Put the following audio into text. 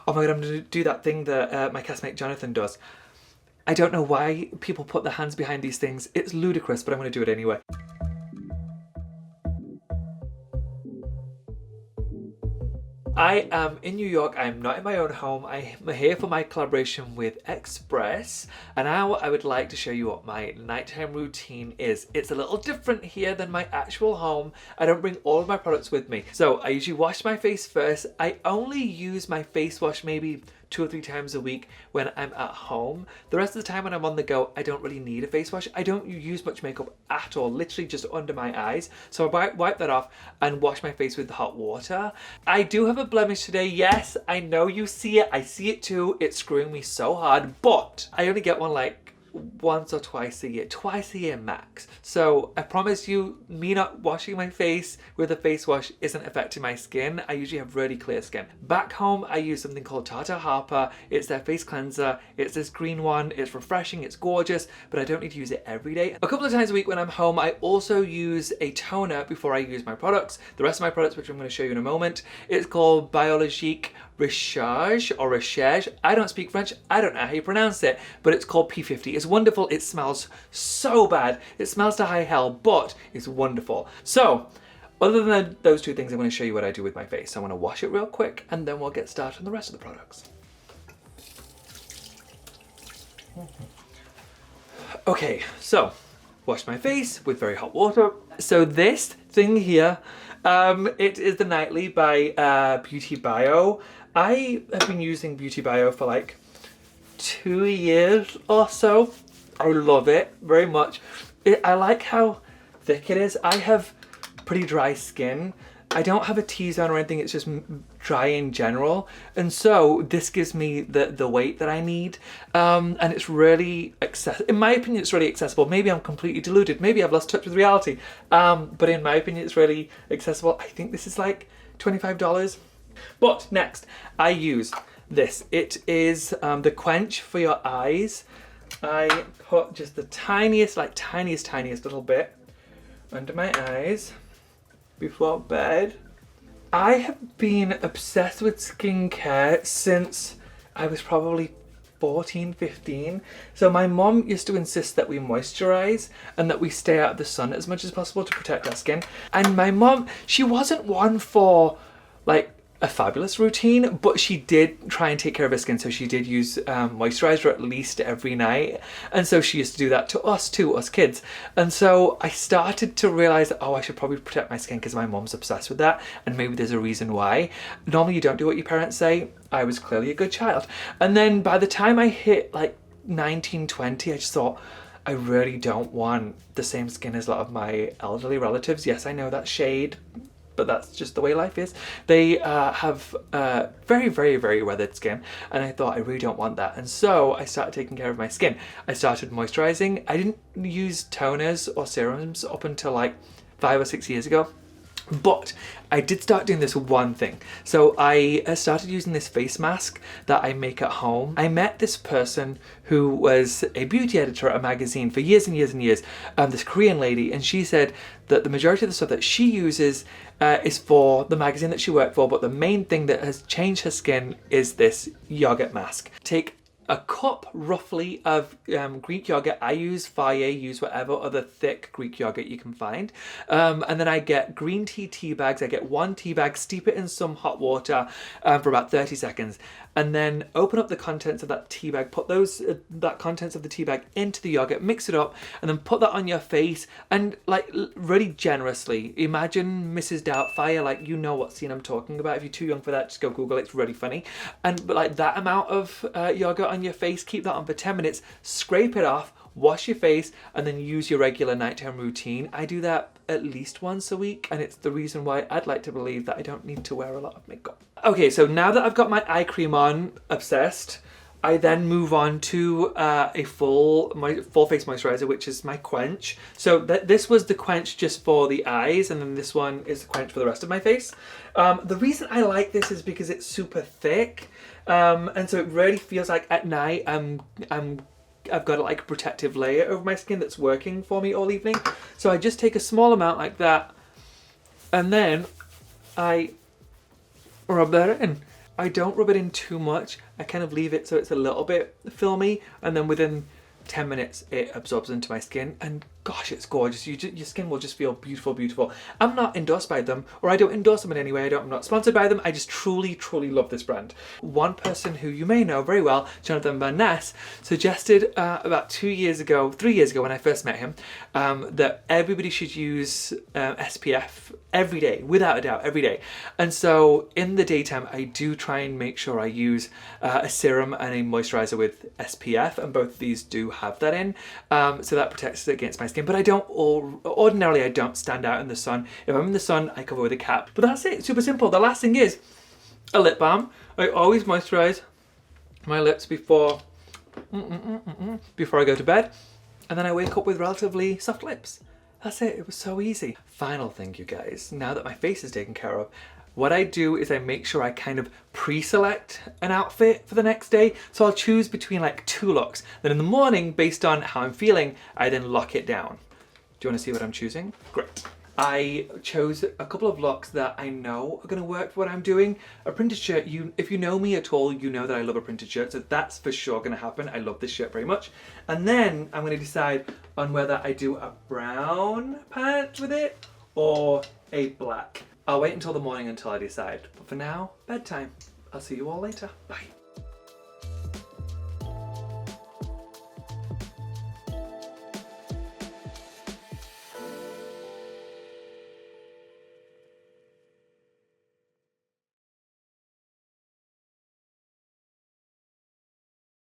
oh my god, I'm gonna do that thing that my castmate Jonathan does. I don't know why people put their hands behind these things. It's ludicrous, but I'm gonna do it anyway. I am in New York. I am not in my own home. I am here for my collaboration with Express, and now I would like to show you what my nighttime routine is. It's a little different here than my actual home. I don't bring all of my products with me. So I usually wash my face first. I only use my face wash maybe 2 or 3 times a week when I'm at home. The rest of the time when I'm on the go, I don't really need a face wash. I don't use much makeup at all, literally just under my eyes. So I wipe that off and wash my face with hot water. I do have a blemish today. Yes, I know you see it. I see it too. It's screwing me so hard, but I only get one like once or twice a year max. So I promise you, me not washing my face with a face wash isn't affecting my skin. I usually have really clear skin. Back home, I use something called Tata Harper. It's their face cleanser. It's this green one. It's refreshing. It's gorgeous, but I don't need to use it every day. A couple of times a week when I'm home, I also use a toner before I use my products. The rest of my products, which I'm going to show you in a moment, it's called Biologique Recherche or Recherche. I don't speak French. I don't know how you pronounce it, but it's called P50. It's wonderful. It smells so bad. It smells to high hell, but it's wonderful. So, other than those 2 things, I'm going to show you what I do with my face. So I'm going to wash it real quick, and then we'll get started on the rest of the products. Okay, so wash my face with very hot water. So this thing here, it is the Nightly by Beauty Bio. I have been using Beauty Bio for like 2 years or so. I love it very much. I like how thick it is. I have pretty dry skin. I don't have a T-zone or anything, it's just dry in general. And so this gives me the weight that I need. And it's really accessible. In my opinion, it's really accessible. Maybe I'm completely deluded. Maybe I've lost touch with reality. But in my opinion, it's really accessible. I think this is like $25. But next, I use this. It is the Quench for your eyes. I put just the tiniest little bit under my eyes before bed. I have been obsessed with skincare since I was probably 14, 15. So my mom used to insist that we moisturize and that we stay out of the sun as much as possible to protect our skin. And my mom, she wasn't one for like a fabulous routine, but she did try and take care of her skin. So she did use moisturizer at least every night. And so she used to do that to us too, us kids. And so I started to realize that, oh, I should probably protect my skin because my mom's obsessed with that. And maybe there's a reason why. Normally you don't do what your parents say. I was clearly a good child. And then by the time I hit like 19, 20, I just thought, I really don't want the same skin as a lot of my elderly relatives. Yes, I know that shade, but that's just the way life is. They have very, very, very weathered skin, and I thought I really don't want that. And so I started taking care of my skin. I started moisturizing. I didn't use toners or serums up until like 5 or 6 years ago. But I did start doing this one thing. So I started using this face mask that I make at home. I met this person who was a beauty editor at a magazine for years and years and years, this Korean lady, and she said that the majority of the stuff that she uses is for the magazine that she worked for, but the main thing that has changed her skin is this yogurt mask. Take a cup roughly of Greek yogurt. I use Fage, use whatever other thick Greek yogurt you can find. And then I get green tea bags. I get 1 tea bag, steep it in some hot water for about 30 seconds. And then open up the contents of that tea bag, put that contents of the tea bag into the yogurt, mix it up, and then put that on your face and like really generously. Imagine Mrs. Doubtfire, like you know what scene I'm talking about. If you're too young for that, just go Google it, it's really funny. But like that amount of yogurt on your face, keep that on for 10 minutes, scrape it off, wash your face, and then use your regular nighttime routine. I do that at least once a week, and it's the reason why I'd like to believe that I don't need to wear a lot of makeup. Okay, so now that I've got my eye cream on, obsessed, I then move on to a full face moisturizer, which is my Quench. So this was the Quench just for the eyes, and then this one is the Quench for the rest of my face. The reason I like this is because it's super thick, and so it really feels like at night I've got a like protective layer over my skin that's working for me all evening. So I just take a small amount like that, and then I rub that in. I don't rub it in too much. I kind of leave it so it's a little bit filmy, and then within 10 minutes it absorbs into my skin, and gosh, it's gorgeous. Your skin will just feel beautiful, beautiful. I'm not endorsed by them, or I don't endorse them in any way. I'm not sponsored by them. I just truly, truly love this brand. One person who you may know very well, Jonathan Van Ness, suggested about 3 years ago when I first met him, that everybody should use SPF every day, without a doubt, every day. And so in the daytime, I do try and make sure I use a serum and a moisturizer with SPF, and both of these do have that in, so that protects it against my skin. But I don't, ordinarily I don't stand out in the sun. If I'm in the sun, I cover with a cap. But that's it, super simple. The last thing is a lip balm. I always moisturize my lips before I go to bed, and then I wake up with relatively soft lips. That's it, it was so easy. Final thing, you guys, now that my face is taken care of, what I do is I make sure I kind of pre-select an outfit for the next day. So I'll choose between like 2 looks. Then in the morning, based on how I'm feeling, I then lock it down. Do you want to see what I'm choosing? Great. I chose a couple of looks that I know are going to work for what I'm doing. A printed shirt, if you know me at all, you know that I love a printed shirt, so that's for sure going to happen. I love this shirt very much. And then I'm going to decide on whether I do a brown pant with it or a black. I'll wait until the morning until I decide. But for now, bedtime. I'll see you all later. Bye.